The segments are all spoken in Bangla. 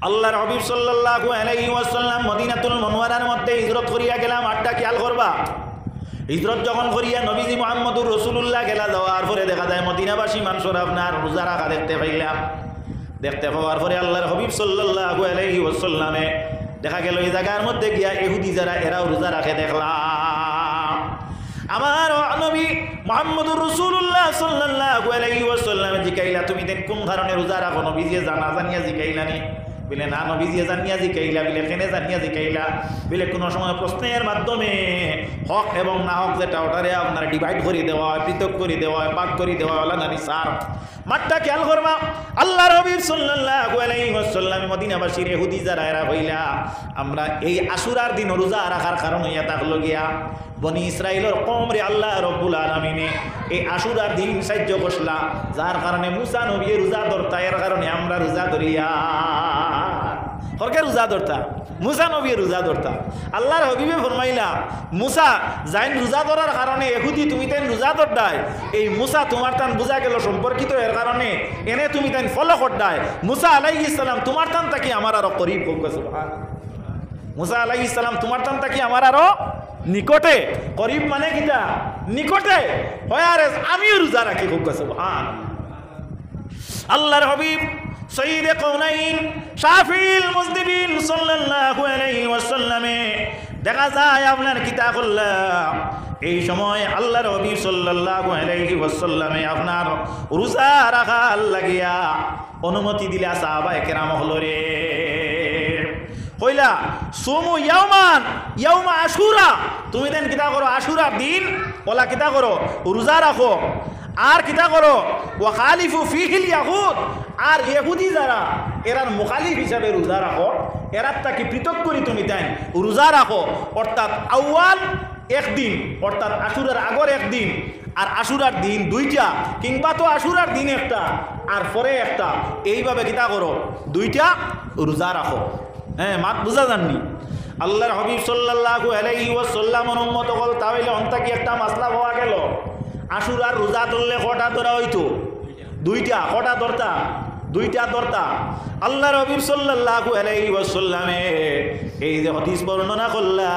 আল্লাহর হাবিব সাল্লাল্লাহু আলাইহি ওয়াসাল্লাম মদিনাতুল মুনাওয়ারার মধ্যে হিজরত করিয়া গেলাম। আটটা খেয়াল করবা, হিজরত যখন করিয়া নবীজি মুহাম্মদুর রাসূলুল্লাহ গেলা যাওয়ার পরে দেখা যায় মদিনাবাসী মানুষের আপনার রোজা রাখা দেখতে পাইলাম। দেখতে পাওয়ার পরে আল্লাহর হাবিব সাল্লাল্লাহু আলাইহি ওয়াসাল্লামে দেখা গেল এই জায়গার মধ্যে গিয়া ইহুদি যারা এরাও রোজা রাখে দেখলাম। আমার নবী মুহাম্মদুর রাসূলুল্লাহ সাল্লাল্লাহু আলাইহি ওয়াসাল্লাম জিকাইলা তুমি দেন কোন ধরনের রোজা রাখো? নবীজি জানা জানিয়া জিকাইলানি? বলে না, নবীজি জানিয়া জিকাইলা। বলে কেনে জানিয়া জিকাইলা? বলে কোনো সময় প্রশ্নের মাধ্যমে হক এবং না হক যেটা ওটারে আপনার ডিভাইড করে দেওয়া হয়, পৃথক করে দেওয়া হয়, পাক করে দেওয়া হয় জানি স্যার। মাঠটা খেয়াল করবা, আল্লাহর হাবিব সাল্লাল্লাহু আলাইহি ওয়াসাল্লাম মদিনাবাসীর ইহুদি যারা এরা হইলা আমরা এই আশুরার দিন রোজা রাখার কারণ হইয়া থাকলো গিয়া বনি ইসরাইলের কওমরে আল্লাহ রব্বুল আলামিনে এই আশুরার দিন সাহায্য করলা, যার কারণে মুসা নবী রোজা ধরতা, এর কারণে আমরা রোজা ধরিয়া হরকে রোজা ধরতা, মুসা নবী রোজা ধরতা। আল্লাহর হাবিবে ফরমাইলা মুসা যাইন রোজা ধরার কারণে ইহুদি তুমি তাই রোজা ধরতাই, এই মুসা তোমার তান বোঝা গেল সম্পর্কিত এর কারণে এনে তুমি তাই ফলো করতাই। মুসা আলাইহিস সালাম তোমার তান তাকি আমার আরো করিব হোক। সুবহানাল্লাহ। মুসা আলাইহিস সালাম তোমার তান তাকি আমার আরো নিকটে, করিব মানে কিটা নিকটে হয়, আর আমিও রোজা রাখি হোক। সুবহানাল্লাহ। আল্লাহর হাবিব সৈয়দে কওনাইন শাফিউল মুজনিবিন সাল্লাল্লাহু আলাইহি ওয়াসাল্লামে দেখা যায় আপনার কিতাবুল্লাহ এই সময় আল্লাহর হাবিব সাল্লাল্লাহু আলাইহি ওয়াসাল্লামে আপনার রোজা রাখার লাগিয়া অনুমতি দিলা সাহাবায়ে কেরাম হলো রে। কইলা সুমু ইয়াওমান ইয়াওমা আশুরা, তুমি দেন কিতা করো আশুরার দিন ওলা কিতা করো রোজা রাখো। আর কিতা করো ওয়া খালিফু ফিহিল ইয়াহুদ, আর ইহুদি যারা এরার মুখালিফ হিসাবে রোজা রাখো, এরার তাকে পৃথক করি তুমি তাই রোজা রাখো। অর্থাৎ আউয়াল একদিন, অর্থাৎ আশুরার আগর একদিন আর আশুরার দিন দুইটা, কিংবা তো আশুরার দিন একটা আর পরে একটা, এইভাবে কিতা করো দুইটা রোজা রাখো। হ্যাঁ, মাত বুঝা যাননি? আল্লাহর হাবিব সাল্লাল্লাহু আলাইহি ওয়াসাল্লামের উম্মত হল তাহলে অন্তা কি একটা মাসলা হওয়া গেল, আশুরার রোজা ধরলে কটা ধরা হইতো? দুইটা। কটা ধরতা? দুইটা ধরতা। আল্লাহর হাবিব সাল্লাল্লাহু আলাইহি ওয়াসাল্লামে এই যে হাদিস বর্ণনা করলা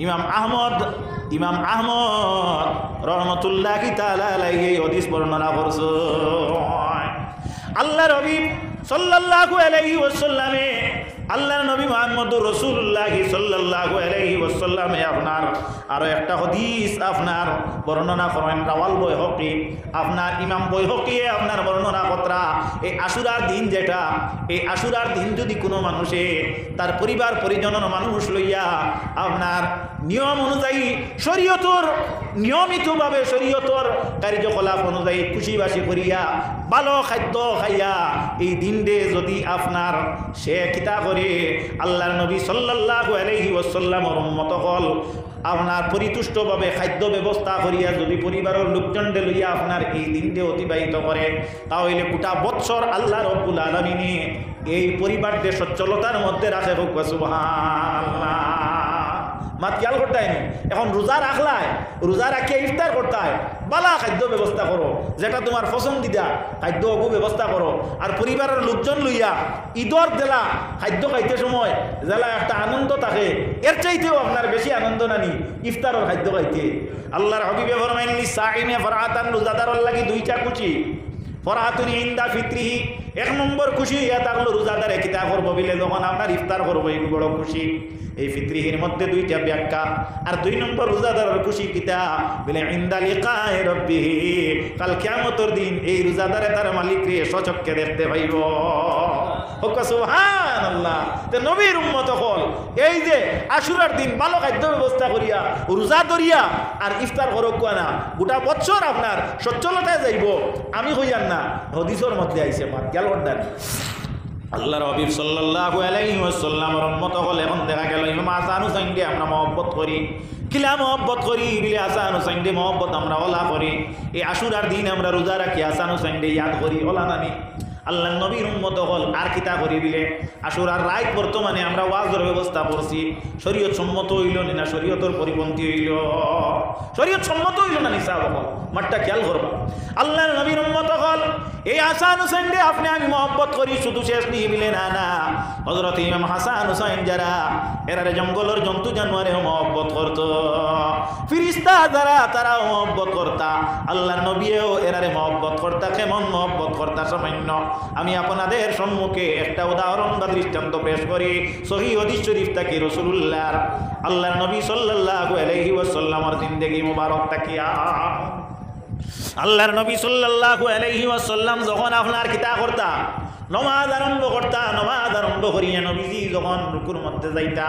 ইমাম আহমদ রহমতুল্লাহি তাআলা আলাইহি এই হাদিস বর্ণনা করছে। আল্লাহর হাবিব সাল্লাল্লাহু আলাইহি ওয়াসাল্লামে আল্লাহর নবী মুহাম্মদুর রাসূলুল্লাহ সাল্লাল্লাহু আলাইহি ওয়াসাল্লামে আপনার আরো একটা হাদিস আপনার বর্ণনা করেন রাওয়াল বাইহাকি, আপনার ইমাম বাইহাকি আপনার বর্ণনা কতরা এই আশুরার দিন যেটা, এই আশুরার দিন যদি কোনো মানুষে তার পরিবার পরিজনের মানুষ লইয়া আপনার নিয়ম অনুযায়ী শরীয়তর নিয়মিতভাবে শরীয়তর কার্যকলাপ অনুযায়ী খুশিবাসি করিয়া ভালো খাদ্য খাইয়া এই দিনটে যদি আপনার সে কিতা করে আল্লাহর নবী সাল্লাল্লাহু আলাইহি ওয়াসাল্লামের উম্মত হল আপনার পরিতুষ্টভাবে খাদ্য ব্যবস্থা করিয়া যদি পরিবারের লোকজনকে লইয়া আপনার এই দিনটে অতিবাহিত করে, তাহলে গোটা বৎসর আল্লাহ রব্বুল আলামিনে এই পরিবারদের সচ্ছলতার মধ্যে রাখে। হোক সুবহানাল্লাহ। মাত খেয়াল করতে হয়নি। এখন রোজা রাখলায়, রোজা রাখিয়ে ইফতার করতে হয়, বালা খাদ্য ব্যবস্থা করো, যেটা তোমার পছন্দিদা খাদ্য অগু ব্যবস্থা করো। আর পরিবারের লোকজন লইয়া ঈদর জেলা খাদ্য খাইতে সময় জেলা একটা আনন্দ থাকে, এর চাইতেও আপনার বেশি আনন্দ নানি ইফতারের খাদ্য খাইতে। আল্লাহর হাবিবে ফরমাইলেন সাইমে ফরহাতান, রোজাদারের লাগি দুইটা খুশি। ফরহাতুন ইনদা ফিত্রিহি, এক নম্বর খুশি ইয়া থাকলো রোজাদারে কিতা করবো বলে যখন আপনার ইফতার করবো, এই বড় খুশি। এই ফিত্রিহির মধ্যে দুইটা ব্যাখ্যা। আর দুই নম্বর রোজাদারের খুশি কিতা বলে ইনদা লিকায়ে রাব্বিহি, কাল কিয়ামতের দিন এই রোজাদারে তার মালিককে সচক্ষে দেখতে পাইব। হোক সুবহানাল্লাহ। তে নবীর উম্মত হল এই যে আশুরার দিন ভালো খাদ্য ব্যবস্থা করিয়া রোজা ধরিয়া আর ইফতার করক না, গোটা বছর আপনার সচ্ছলতায় যাইব। আমি হইয়ান না, হাদিসের মধ্যে আইছে মাত গেল অর্ডার। আল্লাহর হাবিব সাল্লাল্লাহু আলাইহি ওয়াসাল্লামের উম্মত হল এখন দেখা গেল ইমাম হাসান হুসাইনকে আমরা মহব্বত করি। কিলা মহব্বত করি বলে হাসান হুসাইনকে মহব্বত আমরা ওলা করি। এই আশুরার দিন আমরা রোজা রাখি, হাসান হুসাইনকে ইয়াদ করি, ওলা নানি আল্লাহ নবীর উম্মত হল। আর কিতা করি বিলে আশুরার রাত বর্তমানে আমরা ওয়াজের ব্যবস্থা করছি, শরীয়ত সম্মত হইল না শরীয়তের পরিপন্থী হইল, শরীয়ত সম্মত হইল না নিসা হল, মাঠটা খেয়াল করবা। আল্লাহর নবীর উম্মত হল এই হাসান হুসাইনকে আপনি আমি মহব্বত করি, শুধু শেষ নিয়ে মিলে না না হযরত ইমাম হাসান হুসাইন যারা এরারে জঙ্গলের জন্তু জানোয়ারে মহব্বত করত, ফিরিস্তা যারা তারা মহব্বত করতা, আল্লাহর নবীও এরারে মহব্বত করতা। কেমন মহব্বত করতা সামান্য আমি আপনাদের সম্মুখে একটা উদাহরণ বা দৃষ্টান্ত পেশ করি। সহিহ হাদিস শরীফ থেকে রাসূলুল্লাহর আল্লাহর নবী সাল্লাল্লাহু আলাইহি ওয়াসাল্লামের জিন্দেগি মুবারক তাকিয়া আল্লাহর নবী সাল্লাল্লাহু আলাইহি ওয়াসাল্লাম যখন আপনার কিতা করতা, নমাজ আরম্ভ করতা, নমাজ আরম্ভ করিয়া নবীজি যখন রুকুর মধ্যে যাইতা,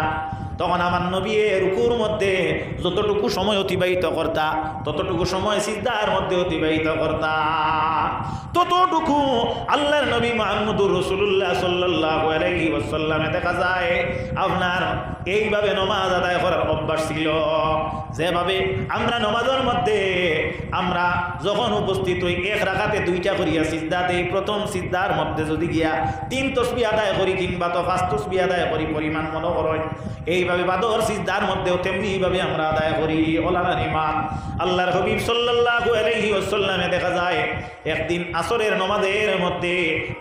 তখন আমার নবী রুকুর মধ্যে যতটুকু সময় অতিবাহিত করতা ততটুকু সময় সিজদার মধ্যে অতিবাহিত করতা। ততটুকু আল্লাহর নবী মুহাম্মদুর রাসূলুল্লাহ সাল্লাল্লাহু আলাইহি ওয়াসাল্লামে দেখা যায় আপনার এইভাবে নমাজ আদায় করার অভ্যাস ছিল। যেভাবে আমরা নমাজের মধ্যে আমরা যখন উপস্থিত হই এক রাকাতে দুইটা করিয়া সিজদা দেই, প্রথম সিজদার মধ্যে যদি গিয়া 3 তাসবিহ আদায় করি কিংবা তো 5 তাসবিহ আদায় করি পরিমাণ মনে করেন, এইভাবে বাদর সিজদার মধ্যেও তেমনিভাবে আমরা আদায় করি। ওলামার ইমাম আল্লাহর হাবিব সাল্লাল্লাহু আলাইহি ওয়াসাল্লামে দেখা যায় একদিন আসরের নামাজের মধ্যে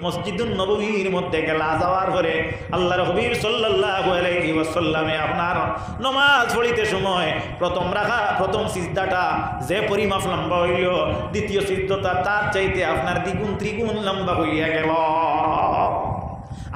মসজিদুন নববীর মধ্যে গেলা, যাওয়ার পরে আল্লাহর হাবিব সাল্লাল্লাহু আলাইহি ওয়াসাল্লামে আপনার নামাজ পড়িতে সময় প্রথম সিজদাটা যে পরিমাপ লম্বা হইল, দ্বিতীয় সিজদাটা তার চাইতে আপনার দ্বিগুণ ত্রিগুণ লম্বা হইয়া গেল।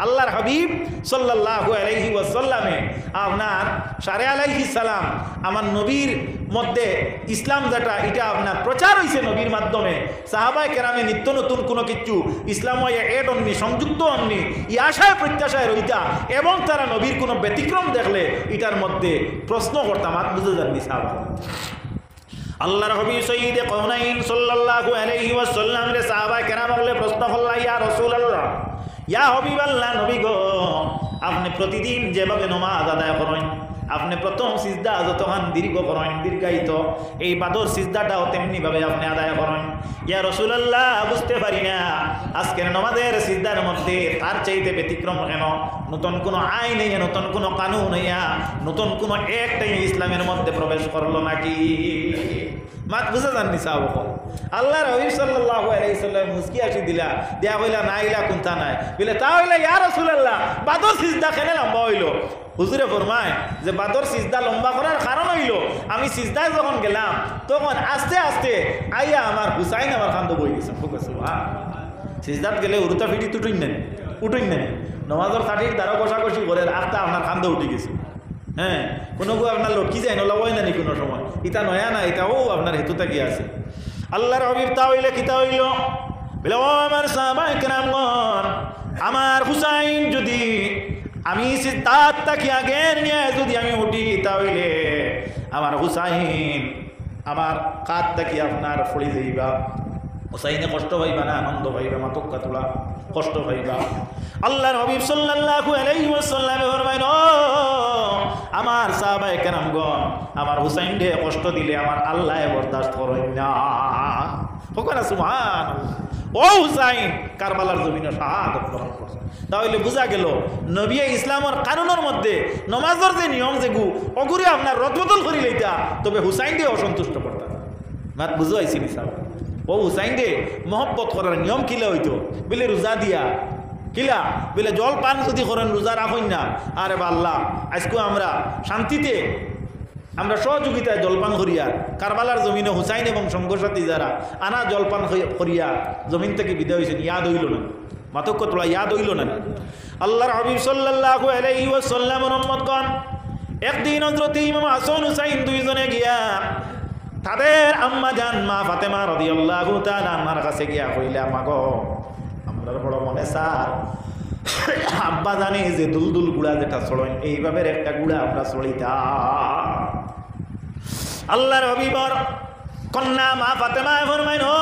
আল্লাহর হাবিব সাল্লাল্লাহু আলাইহি ওয়াসাল্লামে আপনার সারে আলাইহিস সালাম আমার নবীর মধ্যে ইসলাম যেটা এটা আপনার প্রচার হয়েছে নবীর মাধ্যমে, সাহাবায়ে কেরামে নিত্য নতুন কোনো কিছু ইসলাম এড অন্নি সংযুক্ত অন্নি ই আশায় প্রত্যাশায় রইতা এবং তারা নবীর কোনো ব্যতিক্রম দেখলে এটার মধ্যে প্রশ্ন করতাম, আর বুঝে যাননি সাহাবা। আল্লাহর হাবিব সাইয়্যিদে কাউনাইন সাল্লাল্লাহু আলাইহি ওয়াসাল্লাম রে সাহাবায়ে কেরাম বলে প্রশ্ন করলা, ইয়া রাসূলুল্লাহ, ইয়া হাবিবাল্লাহ, নবী গো, আপনি প্রতিদিন যেভাবে নামাজ আদায় করেন, আপনি প্রথম সিজদা যতক্ষণ দীর্ঘ করেন দীর্ঘায়িত, এই বাদর সিজদাটাও তেমনিভাবে আপনি আদায় করেন। ইয়া রাসূলুল্লাহ, বুঝতে পারি না আজকের নামাজের সিজদার মধ্যে তার চাইতে ব্যতিক্রম কেন? নতুন কোনো আইন নেই, নতুন কোনো কানুন হইয়া নতুন কোনো একটাই ইসলামের মধ্যে প্রবেশ করলো নাকি? মাত বুঝা যাননি সাহাবা। আল্লাহর হাবিব সাল্লাল্লাহু আলাইহি সাল্লাম মুস্কি আসি দিলা, দিয়া কইলা না ইলা কোনটা নাই, বলে তা হইলা ইয়া রাসূলুল্লাহ বাদর সিজদা কেন লম্বা হইল? হুজুরে ফরমায় যে বাদর সিজদা লম্বা করার কারণ হইল আমি সিজদায় যখন গেলাম তখন আস্তে আস্তে আইয়া আমার হুসাইন আমার কান্দ বই গেছে। সিজদাত গেলে উরুতা ফিটি উঠুন নেন নমাজের কাঠির দ্বারা কষাকষি করে আস্তে আপনার কান্দ উঠে গেছে। হ্যাঁ, কোনো আপনার লক্ষ্মী যায় নলা হয় না নি কোনো সময়, ইটা নয়া না, এটাও আপনার হেতুটা কি আছে। আল্লাহর হাবিব তা হইলে কিতা হইল, বলে ও আমার সাহাবায়ে কেরামগণ, আমার হুসাইন যদি আমি সিজদাত তাকে আগে নিয়ে যদি আমি উঠি তাহলে আমার হুসাইন আমার কাঁধ তাকি আপনার ফড়ি যাইবা, হুসাইনে কষ্ট পাইবা না আনন্দ পাইবা, মাতক্কা তোলা কষ্ট পাইবা। আল্লাহর হাবিব সাল্লাল্লাহু আলাইহি ওয়াসাল্লাম ফরমাইন, ও আমার সাহাবায়ে কেরামগণ, আমার হুসাইন রে কষ্ট দিলে আমার আল্লাহ বরদাস্ত করেন না। ফকরা সুবহানাল্লাহ। ও হুসাইন কারবালার জমিনে শাহাদাত বরণ করছে। তাহলে বোঝা গেল নবী ইসলামের কানুনের মধ্যে নমাজের যে নিয়ম যেগু অগুরে আপনার রদবদল করি লইতা, তবে হুসাইন দিয়ে অসন্তুষ্ট করতাম। মাত বুঝো আইসি নিসাব। ও হুসাইন দে মহব্বত করার নিয়ম কিলা হইতো, বলে রোজা দিয়া কিলা, বলে জল পান যদি করেন রোজা রাখুন না, আরে বা আল্লাহ আজকে আমরা শান্তিতে আমরা সহযোগিতায় জলপান করিয়া কারবালার জমিনে হুসাইন এবং সঙ্গসাথী যারা আনা জলপান করিয়া জমিন থেকে বিদায় হয়েছেন, ইয়াদ হইল না, মাতক্য তোলা ইয়াদ হইল না। আল্লাহর হাবিব সাল্লাল্লাহু আলাইহি ওয়াসাল্লামের উম্মতগণ একদিন হযরত ইমাম হাসান হুসাইন দুইজনে গিয়া তাদের আম্মা জান মা ফাতেমা রাদিয়াল্লাহু তাআলা আনহার কাছে গিয়া কইলা, মাগো আমরার বড় মনে স্যার আব্বা জানি যে দুলদুল গুড়া যেটা চড়েন এইভাবে একটা গুড়া আমরা চড়িতা। আল্লাহর হাবিবর কন্যা মা ফাতেমা ফরমাইন, ও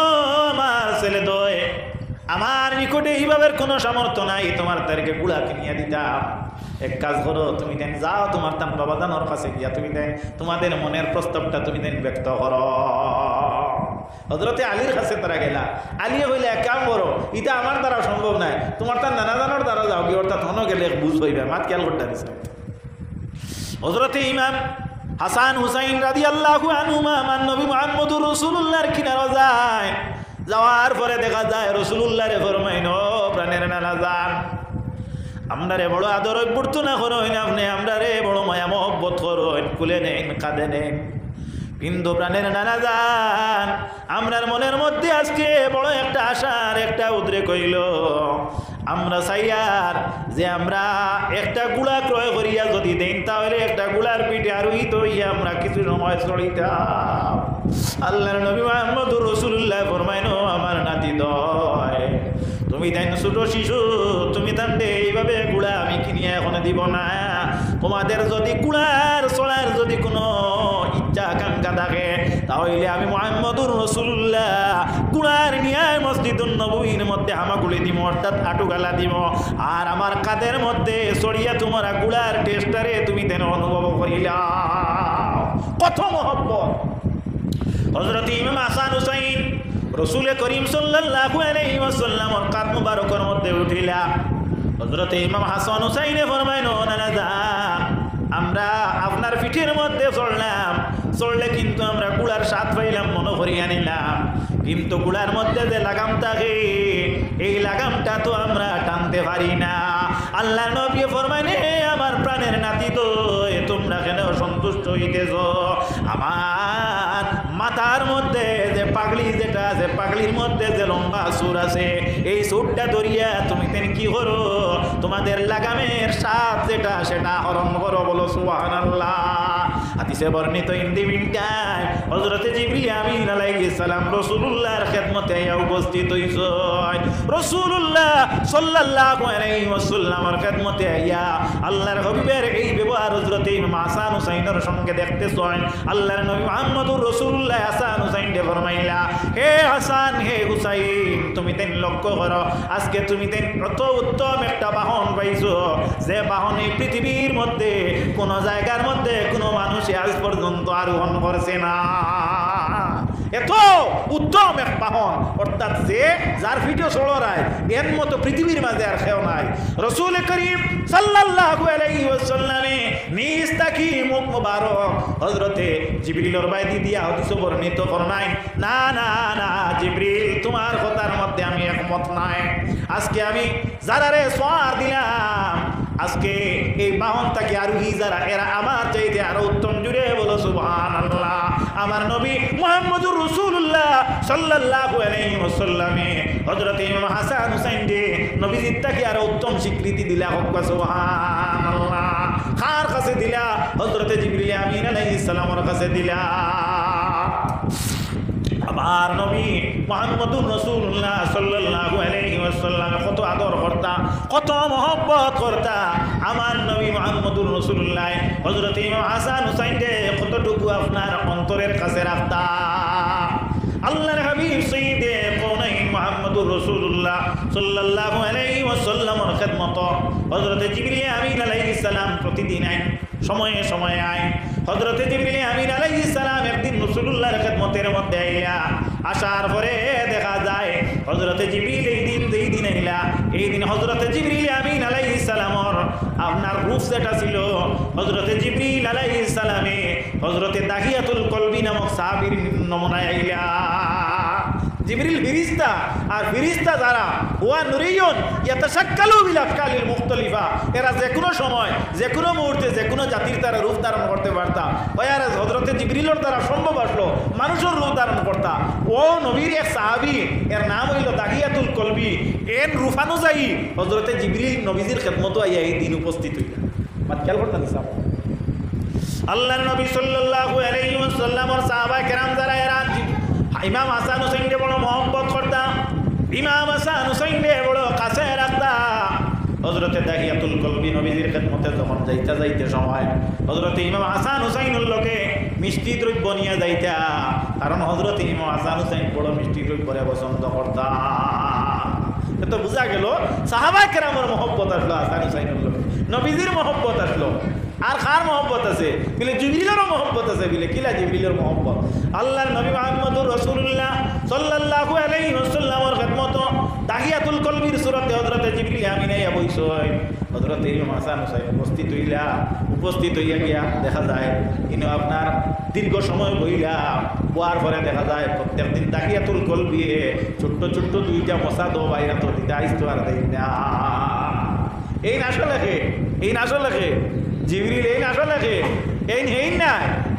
আমার ছেলে দয়, আমার নিকটে এইভাবে কোনো সামর্থ্য নাই তোমার তারিখে গুড়া কিনিয়া দিতাম। এক কাজ করো, তুমি দেন যাও তোমার তাম বাবা জানোর কাছে গিয়া তুমি দেন তোমাদের মনের প্রস্তাবটা তুমি দেন ব্যক্ত করো। হযরতে আলীর কাছে তারা গেলা, আলী হইলে এক কাম করো, এটা আমার দ্বারা সম্ভব নাই, তোমার তার নানা জানোর দ্বারা যাও কি, অর্থাৎ হনো গেলে বুঝ হইবে। মাত খেয়াল করতে দিছে। হযরতে ইমাম হাসান হুসাইন রাদিয়াল্লাহু আনহুমা আমার নবী মুহাম্মদুর রাসূলুল্লাহর কিনারে যায়, যাওয়ার পরে দেখা যায় রাসূলুল্লাহ রে ফরমাইন, ও প্রাণের নানা যান, আমরা রে বড় আদর অভ্যর্থনা করেন আপনি, আমরা রে বড় মায়া মহব্বত করেন, কুলে নেন, কাঁদে নেন। কিন্তু প্রাণের নানা যান, আমরার মনের মধ্যে আজকে বড় একটা আশার একটা উদ্রেক হইল। আমরা চাইয়ার যে আমরা একটা গুড়া ক্রয় করিয়া যদি দেন, তাহলে একটা গুড়ার পিঠে আরোহিত হইয়া আমরা কিছু সময় চড়িতাম। আল্লাহর নবী মুহাম্মদুর রাসূলুল্লাহ ফরমাইনো, আমার নাতি দয়, তুমি তাই ছোট শিশু, তুমি তান্ডে এইভাবে গুড়া আমি কিনিয়া এখন দিব না। তোমাদের যদি গুড়ার চড়ার যদি কোনো ইচ্ছা আকাঙ্ক্ষা থাকে, তাহলে আমি মুহাম্মদুর রাসূলুল্লাহ গুড়ার নিয়ে মসজিদুন নববীর মধ্যে হামাগুড়ি দিব, অর্থাৎ আটুগালা দিব। আর আমার কাদের মধ্যে চড়িয়া তোমার গুড়ার টেস্টারে তুমি তেন অনুভব করিলা। কত মহব্বত! হযরত ইমাম হাসান হুসাইন রসুল করিম সাল্লাল্লাহু আলাইহি ওয়াসাল্লামের কাঁধ মুবারকের মধ্যে উঠিলা। হযরত ইমাম হাসান হুসাইনে ফরমাইনো, নানা যান, আমরা আপনার পিঠের মধ্যে চড়লাম, চড়লে কিন্তু আমরা গুড়ার স্বাদ পাইলাম, মনে করিয়া নিলাম, কিন্তু গুড়ার মধ্যে যে লাগাম থাকে, এই লাগামটা তো আমরা টানতে পারি না। আল্লাহ নবী ফরমাইনে, আমার প্রাণের নাতি তো তোমরা কেন সন্তুষ্ট হইতেছ? আমার মাথার মধ্যে যে পাগড়ি যেটা আছে, পাগড়ির মধ্যে যে লম্বা সুর আছে, এই সুরটা ধরিয়া তুমি তেন কি করো? তোমাদের লাগামের স্বাদ যেটা সেটা হরণ করো। বলো সুবহানাল্লাহ। হাদিসে বর্ণিত ইন্দি মিনটায় হযরত জিবরিল আমিন আলাইহিস সালাম রাসূলুল্লাহর খেদমতে আইয়া উপস্থিত হইছেন। রাসূলুল্লাহ সাল্লাল্লাহু আলাইহি ওয়াসাল্লামের খেদমতে আইয়া আল্লাহর হাবিবের এই ব্যবহার হযরত ইমাম হাসান হুসাইনের সঙ্গে দেখতেছেন। আল্লাহর নবী মুহাম্মদুর রাসূলুল্লাহ হাসান হুসাইনকে ফরমাইলা, হে হাসান, হে হুসাইন, তুমি তেন লক্ষ্য করো, আজকে তুমি তেন কত উত্তম একটা বাহন পাইছো, যে বাহন এই পৃথিবীর মধ্যে কোন জায়গার মধ্যে কোনো মানুষ আজ পর্যন্ত আরোহণ করছে না। এত উত্তম এক বাহন, অর্থাৎ যে যার ভিডিও চড়ায় এর মতো পৃথিবীর মাঝে আর কেউ নাই। রাসূল করিম সাল্লাল্লাহু আলাইহি ওয়াসাল্লামে নিজ তাকি মুখ মুবারক হযরতে জিবরিলের বাইদি দিয়া হাদিস বর্ণিত ফরমায়, না না না জিবরিল, তোমার কথার মধ্যে আমি একমত নাই। আজকে আমি যারারে সওয়ার দিলাম, আজকে এই বাহনটাকে আরোহী যারা, এরা আমার চাইতে আরো উত্তম। জুড়ে বলো সুবহানাল্লাহ। আমার নবী মুহাম্মদুর রাসূলুল্লাহ সাল্লাল্লাহু আলাইহি ওয়াসাল্লামে হযরত ইমাম হাসান হুসাইন যে নবীজির তাকে আরো উত্তম স্বীকৃতি দিলা। হোক সুবহানাল্লাহ। কার কাছে দিলা? হযরত জিবরিল আমিন আলাইহিস সালামের কাছে দিলা। আমার নবী মুহাম্মদুর রাসূলুল্লাহ সাল্লাল্লাহু আলাইহি ওয়াসাল্লাম কত আদর করতা, কত মহব্বত করতা। আমার নবী মুহাম্মদুর রাসূলুল্লাহ হযরত ইমাম হাসান হুসাইনকে কতটুকু আপনার অন্তরের কাছে রাখতা। আল্লাহর হাবিব সাইয়্যিদে কাওনাইন মুহাম্মদুর রাসূলুল্লাহ সাল্লাল্লাহু আলাইহি ওয়াসাল্লামের খিদমত হযরত জিবরিল আমিন আলাইহিস সালাম প্রতিদিন সময়ে সময়ে আয়। হযরত জিবরিল আমিন আলাইহিস সালাম একদিন রাসূলুল্লাহর খিদমতের মধ্যে আইলা, আসার পরে দেখা যায় হযরত জিবরিল এই দিন আইলা, এই দিন হযরত জিবরিল আমিন আলাইহিস সালামের আপনার রূপ যেটা ছিল, হযরত জিবরিল আলাইহিস সালামে হযরত দাহিয়াতুল কলবি নামক সাহাবীর নমুনায় আইলা। জিবরিল ফিরিস্তা, আর ফিরিস্তা যারা ওয়া নুরিয়ুন ইয়াতাশাক্কালু বিল আফকালিল মুখতালিফা, এরা যে কোনো সময় যে কোনো মুহূর্তে যে কোনো জাতির তারা রূপ ধারণ করতে পারতা। ওই আর হযরত জিবরিলের দ্বারা সম্ভব আসলো মানুষের রূপ ধারণ করতা। ও নবীর এক সাহাবী, এর নাম হইল দাহিয়াতুল কলবি, এর রূপ অনুযায়ী হযরত জিবরিল নবীজির খেদমত আইয়া এই দিন উপস্থিত হইল। বাদ খেয়াল করতেন সাহেব, আল্লাহর নবী সাল্লাল্লাহু আলাইহি ওয়াসাল্লামের সাহাবায়ে কেরাম যারা, এরা ইমাম হাসান হুসাইনকে বড় মহব্বত করতাম, ইমাম হাসান হুসাইনকে বড় কাছে রাখতাম। হযরতে দাহিয়াতুল কলবি নবীজির খেদমতে যখন যাইতে সময় হযরতে ইমাম হাসান হুসাইনের লোকে মিষ্টি দ্রব্য নিয়ে যাইতা, কারণ হযরতে ইমাম হাসান হুসাইন বড় মিষ্টি দ্রব্যরে পছন্দ করতাম। তো বোঝা গেল সাহাবায়ে কেরামের মহব্বত আসলো হাসান হুসাইনের লোকে, নবীজির মহব্বত আসলো। আর কার মহব্বত আছে বলে? জিবরিলেরও মহব্বত আছে বলে। কিলা জিবরিলের মহব্বত? আল্লাহর নবী মুহাম্মদুর রাসূলুল্লাহ সাল্লাল্লাহু আলাইহি ওয়াসাল্লামের খিদমত দাহিয়াতুল কলবির সূরতে হযরত জিবরিল আমিন আইয়া বইসয়। হযরত ইমাম হাসান হুসাইন উপস্থিত হইয়া গিয়া দেখা যায় ইনি আপনার দীর্ঘ সময় বইলা বোয়ার পরে দেখা যায় প্রত্যেক দিন দাহিয়াতুল কলবি ছোট্ট ছোট্ট দুইটা মশা দো বাইরা তো দিতে আইসতো আর দেই না। এই নাশো লেখে, এই নাশো লেখে জিবরিল, এই নাশো লেখে এই না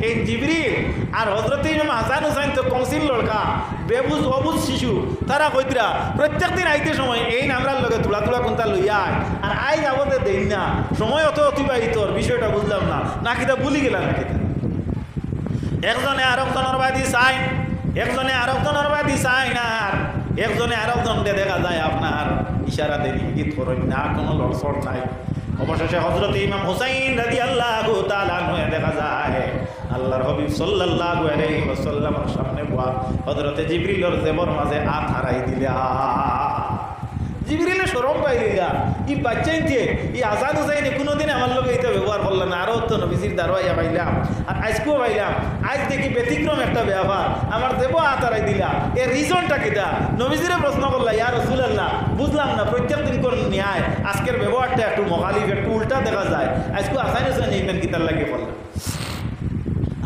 এই জিবরিল। আর হজরত ইমাম হাসান হুসাইন তো কৌশিল লড়কা, বেবুজ অবুজ শিশু, তারা কইতরা প্রত্যেক দিন আইতে সময় এই নামরার লগে তুলা তুলা কোনটা লইয়া আয়। আর আই যাবতে দেই না, সময় অত অতিবাহিত, বিষয়টা বুঝলাম না, নাকি তা ভুলি গেলাম নাকি তা। একজনে আরেকজনের বাদি চাই, একজনে আরেকজনের বাদি চাই না, আর একজনে আরেকজনকে দেখা যায় আপনার ইশারা দেন, ইঙ্গিত করেন না, কোনো লড়সড় নাই। অবশেষে হযরত ইমাম হুসাইন রাদিয়াল্লাহু তাআলা আনহু দেখা যায় আল্লাহর হাবিব সাল্লাল্লাহু আলাইহি ওয়াসাল্লামের সামনে বয়া হযরত জিবরিলের জেবর মাঝে হাত হারাই দিলা। জিবরিলে শরম পাইলিলা, ই বাচ্চাইতে ই হাসান হুসাইন কোনোদিন আমার লগে এটা ব্যবহার করলেন না। আরও তো নবীজির দারোয়াইয়া পাইলাম, আর আজকেও পাইলাম। আজ দেখি ব্যতিক্রম একটা ব্যবহার, আমার দেব হাত হারাই দিলা, এর রিজনটা কিটা? নবীজিরে প্রশ্ন করলা, ইয়া রাসূলুল্লাহ বুঝলাম না, প্রত্যেক দিন কোন ন্যায়, আজকের ব্যবহারটা একটু মখালিফ, একটু উল্টা দেখা যায়। আজকে হাসান হুসাইন ইমান কিতার লাগে করলাম।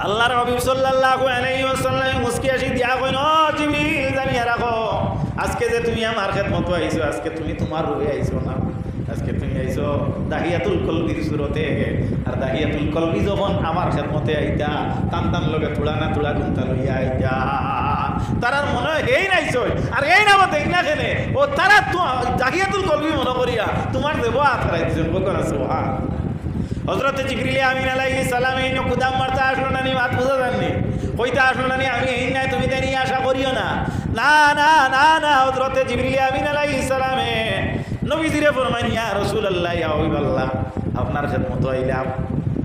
আল্লাহর হাবিব সাল্লাল্লাহু আলাইহি ওয়াসাল্লাম মুস্কি আসি দিয়া কইন, ও জিবরিল জানিয়া রাখো, আজকে যে তুমি আমার খেদমত আইছো, আজকে তুমি তোমার রূপে আইছো না, আজকে তুমি আইছো দাহিয়াতুল কলবির সুরতে। আর দাহিয়াতুল কলবি যখন আমার খেদমতে আইতা, টান টান লগে তুলা না তুলা গুনতা লইয়া আইতা, তারার মনে হয় এই নাইছো, আর এই নাম দেখ না কেনে, ও তারা দাহিয়াতুল কলবি মনে করিয়া তোমার দেব হাত হারাই দিছেন। বকরা সুবহান। হযরত জিবরিল আমিন আলাইহিস সালাম এই কুদাম মারতে আসলো না, নি হাত বুঝা জাননি, কইতে আসলো না, নি আমি এই নাই, তুমি তাই নিয়ে আশা করিও না। না না না না, হযরত জিবরিল আমিন আলাইহিস সালামে নবীজিরে ফরমাইন, ইয়া রাসূলুল্লাহ, ইয়া হাবিবাল্লাহ, আপনার খেদমত আইলাম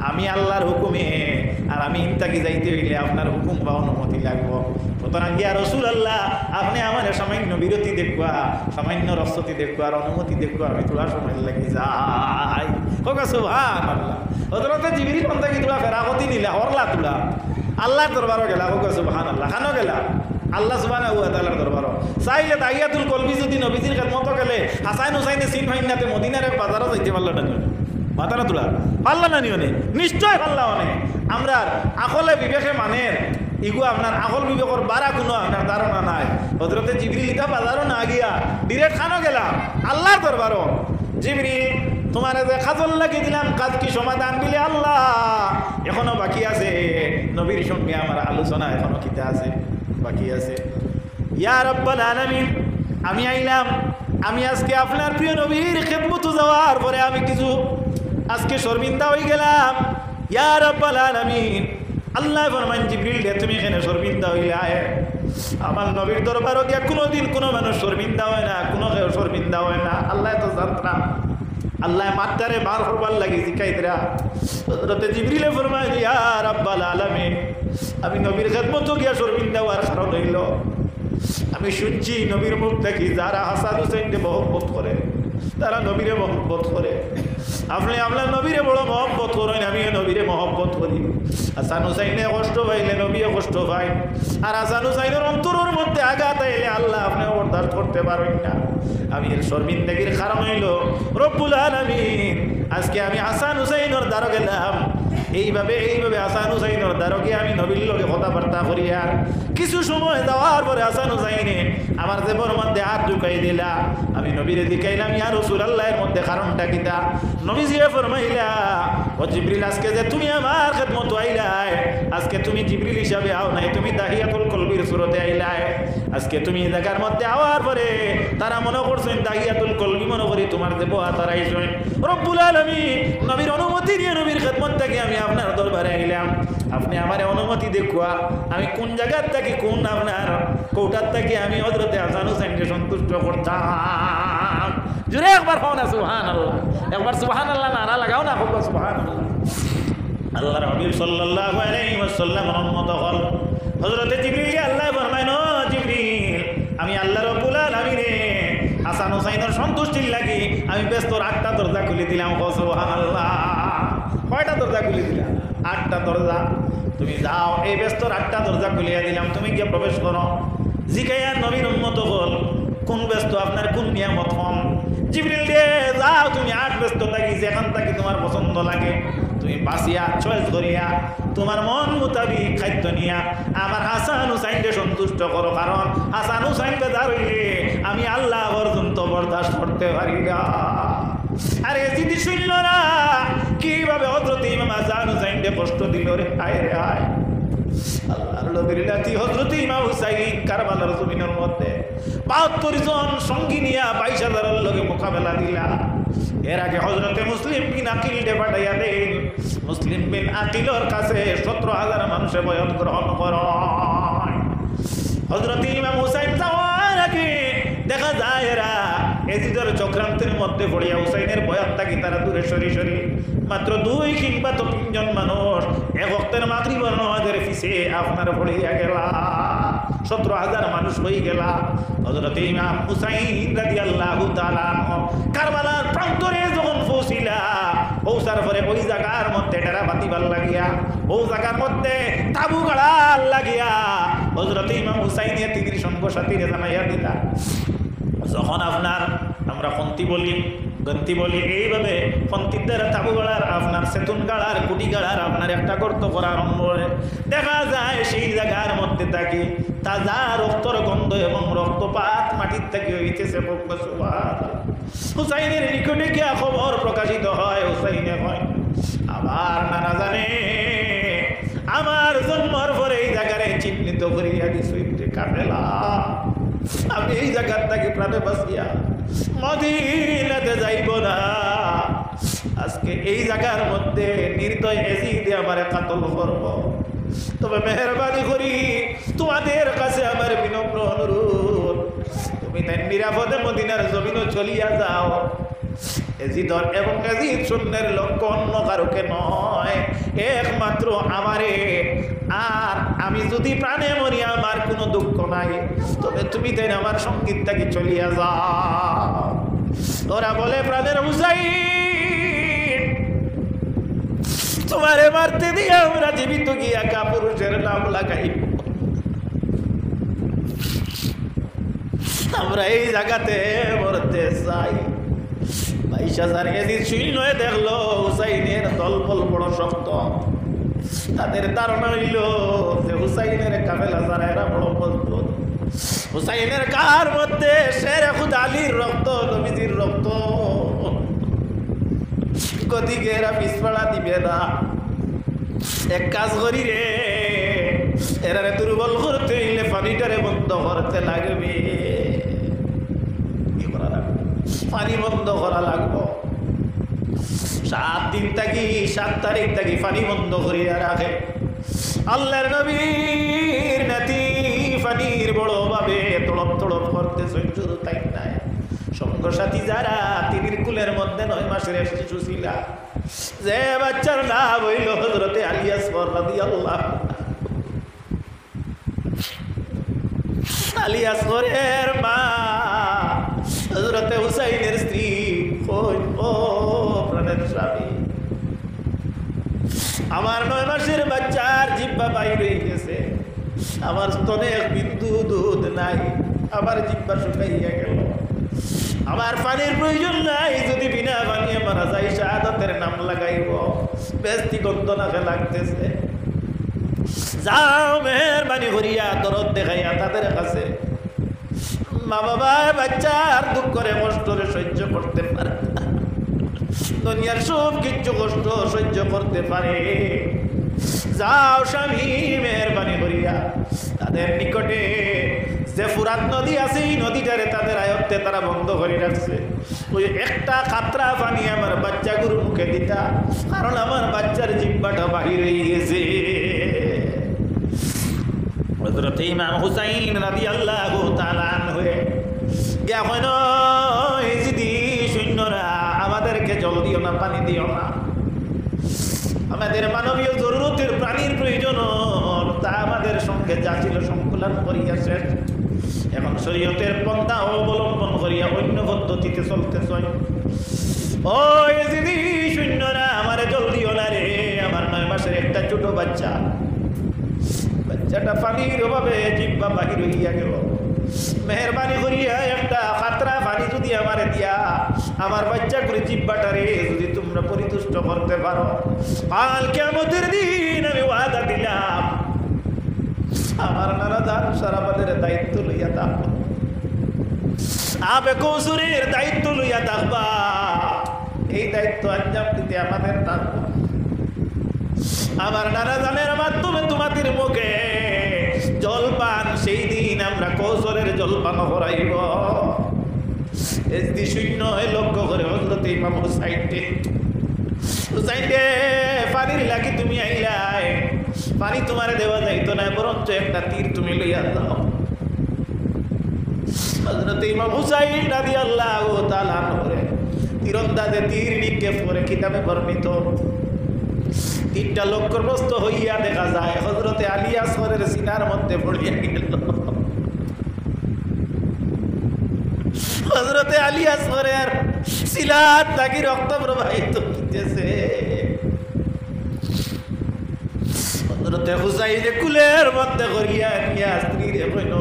আমি আল্লাহর হুকুমে, আর আমি ইনতাকি যাইতে হইলে আপনার হুকুম বা অনুমতি লাগবো। সুতরাং ইয়া রাসূলুল্লাহ, আপনি আমার সামান্য বিরতি দেখবা, সামান্য রসতি দেখবা, আর অনুমতি দেখবা, আমি তোলা সময় লাগি যাই। হোকা সুবহানাল্লাহ। হযরত জিবরিল ইনতাকি তোলা ফেরাগতি নিলা, হরলা তোলা আল্লাহর দরবারও গেলা। হোকা সুবহানাল্লাহ। খানো গেলা আল্লাহ সুবহানাহু ওয়া তাআলার দরবারও। চাইলে দাহিয়াতুল কলবি যদি নবীজির খেদমত গেলে হাসান হুসাইনে সিন ফাইনাতে মদিনার বাজারও যাইতে পারল না, মাথাটা তোলা পারল না নিও, নিশ্চয় পারলা অনেক। আমরা আকলে বিবেকে মানের ইগু আপনার আকল বিবেকর বারা কোনো আপনার ধারণা নাই। হযরতে জিবরিল ইটা বাজারও না গিয়া ডিরেক্ট খানো গেলাম আল্লাহর দরবারও। জিবরিল তোমার যে কাজল লাগিয়ে দিলাম, কাজ কি সমাধান দিলে আল্লাহ? এখনো বাকি আছে, নবীর সঙ্গে আমার আলোচনা এখনো কিতা আছে, বাকি আছে। ইয়া রাব্বাল আলামিন, আমি আইলাম, আমি আজকে আপনার প্রিয় নবীর খেদমত যাওয়ার পরে আমি কিছু আজকে শর্মিন্দা হয়ে গেলাম। ইয়া রাব্বাল আলামিন, আল্লাহ ফরমান জিবরিল রে তুমি এখানে শর্মিন্দা হইলে আয়। আমার নবীর দরবারও গিয়া কোনোদিন কোনো মানুষ শর্মিন্দা হয় না, কোনো কেউ শর্মিন্দা হয় না। আল্লাহ তো যাত্রা, আল্লাহ মাত্রারে বার করবার লাগি শিখাইতরা। হযরত জিবরিলে ফরমান, ইয়া রাব্বাল আলামিন, আমি নবীর খেদমত গিয়া শর্মিন্দা হওয়ার কারণ হইল আমি শুনছি নবীর মুখ থেকে যারা হাসান হুসাইনকে মহব্বত করে, তারা নবীরে মহব্বত করে। আপনি আপনার নবীরে বড় মহব্বত করেন, আমিও নবীরে মহব্বত করি। হাসান হুসাইনে কষ্ট পাইলে নবীও কষ্ট পাই, আর হাসান হুসাইনের অন্তরের মধ্যে আঘাত আইলে আল্লাহ আপনি বরদাস্ত করতে পারেন না। আমি এর শর্মিন্দগির কারণ হইল রব্বুল আলামিন, আজকে আমি হাসান হুসাইনের দ্বারা গেলাম, এইভাবে হাসান হুসাইনের দ্বারা গিয়ে আমি নবীর লগে কথাবার্তা করি। আর কিছু সময় যাওয়ার পরে হাসান হুসাইনে আমার দেবর মধ্যে হাত ঢুকাই দিলা। আমি নবীরে দেখাইলাম, ইয়া রাসূলুল্লাহর মধ্যে কারণটা কিতা? নবীজি ফরমাইলা, ও জিবরিল, আজকে যে তুমি আমার খেদমত আইলাই, আজকে তুমি জিবরিল হিসাবে আও নাই, তুমি দাহিয়াতুল কলবির সুরতে আইলাই। আজকে তুমি এই জায়গার মধ্যে আওয়ার পরে তারা মনে করছেন দাহিয়াতুল কলবি মনে করি তোমার দেব তারাইছেন। রব্বুল আলামিন নবীর অনুমতি নিয়ে নবীর খেদমত থেকে আমি আপনার দরবারে আইলাম। আপনি আমার অনুমতি দেখুয়া আমি কোন জায়গার থেকে কোন আপনার কৌটার থেকে আমি হযরতে হাসান হুসাইনকে সন্তুষ্ট করতাম। জুড়ে একবার পাও না সুবহানাল্লাহ, একবার সুবহানাল্লাহ নারা লাগাও না, সুবহানাল্লাহ। আল্লাহর হাবিব সাল্লাল্লাহু আলাইহি ওয়াসাল্লাম রহমত হল হযরতে জিবরিল, আল্লাহ ফরমায়, ও জিবরিল, আমি আল্লাহ রাব্বুল আলামিনে হাসান হুসাইনের সন্তুষ্টির লাগি আমি ব্যস্ত 8টা দরজা খুলে দিলাম। সুবহানাল্লাহ। কয়টা দরজা খুলে দিলাম? 8টা দরজা। তুমি যাও, এই ব্যস্ত 8টা দরজা খুলিয়া দিলাম, তুমি গিয়ে প্রবেশ করো। জিগাইয়া নবীর উম্মত হল কোন ব্যস্ত আপনার কোন নিয়ামত হন? জিবরিল রে যাও, তুমি 8 ব্যস্ত থাকি যেখান থাকি তোমার পছন্দ লাগে তুমি বাসিয়া চয়েস করিয়া তোমার মন মোতাবিক খাদ্য নিয়া আমার হাসান হুসাইনকে সন্তুষ্ট করো, কারণ হাসান হুসাইনকে দাঁড়িয়ে আমি আল্লাহ পর্যন্ত বরদাস্ত করতে পারি না। আর এজিদি শুনল না কিভাবে হযরত ইমাম হাসান হুসাইনকে কষ্ট দিল রে, হায় রে হায়। আল্লাহর নবীর নাতি হযরত ইমাম হুসাইন কারবালার জমিনের মধ্যে ৭২ জন সঙ্গী নিয়া ২২,০০০ লোকে মোকাবেলা দিলা। এর আগে হযরতে মুসলিম বিন আকিলকে পাঠাইয়া দেন। মুসলিম বিন আকিলর কাছে ১৭,০০০ মানুষে বয়ান গ্রহণ কর। হযরত ইমাম হুসাইন যাওয়ার আগে দেখা যায় এরা এজিদের চক্রান্তের মধ্যে পড়িয়া হুসাইনের বয়ান থাকি তারা দূরে সরি সরি মাত্র ২ কিংবা ৩ জন মানুষ এক ওয়াক্তের মাগরিব নামাজের পিছে আপনার পড়িয়া গেলা। ১৭,০০০ মানুষ হয়ে গেলা। হযরত ইমাম হুসাইন রাদিয়াল্লাহু তাআলা কারবালার প্রান্তরে যখন পৌঁছিলা, পৌঁছার পরে ওই জায়গার মধ্যে ডেরা বাতিবার লাগিয়া, ওই জায়গার মধ্যে তাবু গাড়ার লাগিয়া হযরত ইমাম হুসাইনের ৩ সঙ্গ সাথীরে জানাইয়া দিলা। যখন আপনার আমরা পন্থী বলি গন্তি বলি এইভাবে পন্থীর দ্বারা তাবু গাড়ার আপনার সেতুন গাড়ার কুটি গাড়ার আপনার একটা গর্ত করা আরম্ভ হয়। দেখা যায় সেই জায়গার মধ্যে থাকি তাজা রক্তর গন্ধ এবং রক্তপাত মাটির থেকে হইতেছে। হুসাইনের নিকটে গিয়া খবর প্রকাশিত হয়। হুসাইনে হয় আবার নানা জানে আমার জন্মর পরে এই জায়গায় চিহ্নিত করিয়া দিছুই কাফেলা, আমি এই জায়গার থেকে প্রাণে বাঁচিয়া মদিনাতে যাইব না। আজকে এই জায়গার মধ্যে নির্দয় এজিদে আমার কাতল করব। তবে মেহরবানি করি তোমাদের কাছে আমার বিনম্র অনুরোধ, তুমি তাই নিরাপদে মদিনার জমিনে চলিয়া যাও। এজিদর এবং এজিদ শূন্যের লক্ষ্য অন্য কারোকে নয়, একমাত্র আমারে। আর আমি যদি প্রাণে মরি আমার কোনো দুঃখ নাই, তবে তুমি তাই আমার সঙ্গীতটাকে চলিয়া যাও। ওরা বলে প্রাণের হুসাইন তোমারে মারতে দিয়ে আমরা জীবিত গিয়া কাপুরুষের নাম লাগাই। আমরা এই জায়গাতে মরতে চাই। ২২,০০০ এজিদ শূন্য দেখলো হুসাইনের দলবল বড় শক্ত। তাদের ধারণা হইল যে হুসাইনের কাফেলা যারা এরা বড় মজবুত। হুসাইনের কার মধ্যে শের খুদ আলীর রক্ত, নবীজির রক্ত, গদিকে এরা পিছপাড়া দিবে না। এক কাজ করি রে, এরা দুর্বল করতে হইলে পানিটারে বন্ধ করতে লাগবে। কি করা লাগবে? পানি বন্ধ করা লাগবে। 7 দিন থাকি 7 তারিখ থাকি পানি বন্ধ করিয়া রাখে। আল্লাহর নবীর নাতি পানির বড় ভাবে তড়প তড়প করতে সহ্য তাই নাই। সঙ্গ সাথী যারা তিনির কুলের মধ্যে 9 মাসের শিশু ছিল, যে বাচ্চার নাম হইল হযরতে আলী আসগর রাদিয়াল্লাহু। আলী আসগরের মা হযরতে হুসাইনের স্ত্রী। ও প্রাণের স্বামী, আমার 9 মাসের বাচ্চার জিহ্বা বাইর হয়ে গেছে, আমার স্তনে এক বিন্দু দুধ নাই, আমার জিহ্বা শুকাইয়া গেল, আমার পানির প্রয়োজন নাই, যদি বিনা পানিয়ে মারা যায় শাহাদাতের নাম লাগাইব, বেস্তি গন্ধ নাকে লাগতেছে। যাও মেহরবানি করিয়া দরদ দেখাইয়া তাদের কাছে। মা বাবা বাচ্চার দুঃখ করে কষ্ট সহ্য করতে পারে না, দুনিয়ার সব কিছু কষ্ট সহ্য করতে পারে। যাও স্বামী মেহরবানি করিয়া তাদের নিকটে যে ফুরাত নদী আছে এই নদীটারে তাদের আয়ত্তে তারা বন্ধ করে রাখছে। ওই একটা কাতরা পানি আমার বাচ্চাগুলোর মুখে দিতা, কারণ আমার বাচ্চার জিহ্বাটা বাহির হয়ে গেছে। হযরত ইমাম হুসাইন রাদিয়াল্লাহু তাআলা হয়ে এখন যদি সৈন্যরা আমাদেরকে জল দিও না, পানি দিও না, আমাদের মানবীয় জরুরতের প্রাণীর প্রয়োজন তা আমাদের সঙ্গে যা ছিল সংকুলন করিয়াছে। এখন শরীয়তের পন্থা অবলম্বন করিয়া অন্য পদ্ধতিতে চলতে চাই। ও যদি সৈন্যরা আমারে জল দিও না রে, আমার 9 মাসের একটা ছোট বাচ্চা, বাচ্চাটা পানির অভাবে জিহ্বা বাহির হইয়া গেল। মেহরবানি করিয়া একটা খাতরা পানি যদি আমারে দিয়া আমার বাচ্চা করে জিহ্বাটারে যদি তোমরা পরিতুষ্ট করতে পারো, কাল কিয়ামতের দিন আমি ওয়াদা দিলাম আমার নানা দান সারাবাদের দায়িত্ব লইয়া থাকবো, আবে কৌসুরের দায়িত্ব লইয়া থাকবা। এই দায়িত্ব আঞ্জাম দিতে আমাদের থাকবো। আমার নানা জানের মাধ্যমে তোমাদের মুখে জলপান সেই দিন আমরা কৌশলের জলপান করাইব। এসডি শূন্য লক্ষ্য করে হজরত ইমাম হুসাইনকে পানির লাগি তুমি আইলাই, পানি তোমার দেওয়া যাইতো না, বরঞ্চ একটা তীর তুমি লইয়া যাও। হযরত ইমাম হুসাইন রাদিয়াল্লাহু তাআলা করে তীরন্দাজে তীর নিক্ষেপ করে কিতাবে বর্ণিত তীরটা লক্ষ্যগ্রস্ত হইয়া দেখা যায় হযরতে আলী আসগরের সিনার মধ্যে পড়িয়া গেল। হযরতে আলী আসগরের সিলাত থাকি রক্ত প্রবাহিত হইতেছে। হযরতে হুসাইন কুলের মধ্যে করিয়া নিয়া স্ত্রীরে কইল,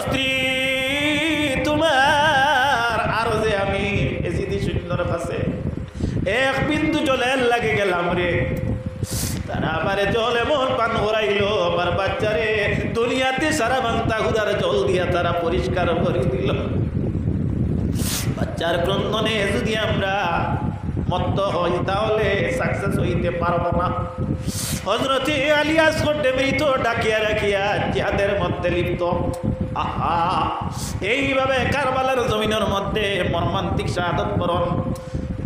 স্ত্রী তোমার আরো যে আমি এসিদি সুন্দর কাছে এক বিন্দু জলের লাগে গেলাম রে, তারা আমারে জল এমন পান করাইলো আমার বাচ্চারে দুনিয়াতে সারা বান্তা হুদার জল দিয়া তারা পরিষ্কার করে দিল। বাচ্চার ক্রন্দনে যদি আমরা মত্ত হই তাহলে সাকসেস হইতে পারবো না। হযরতে আলী আসগর মৃত ডাকিয়া রাখিয়া জিহাদের মধ্যে লিপ্ত। আহা, এইভাবে কারবালার জমিনের মধ্যে মর্মান্তিক শাহাদত বরণ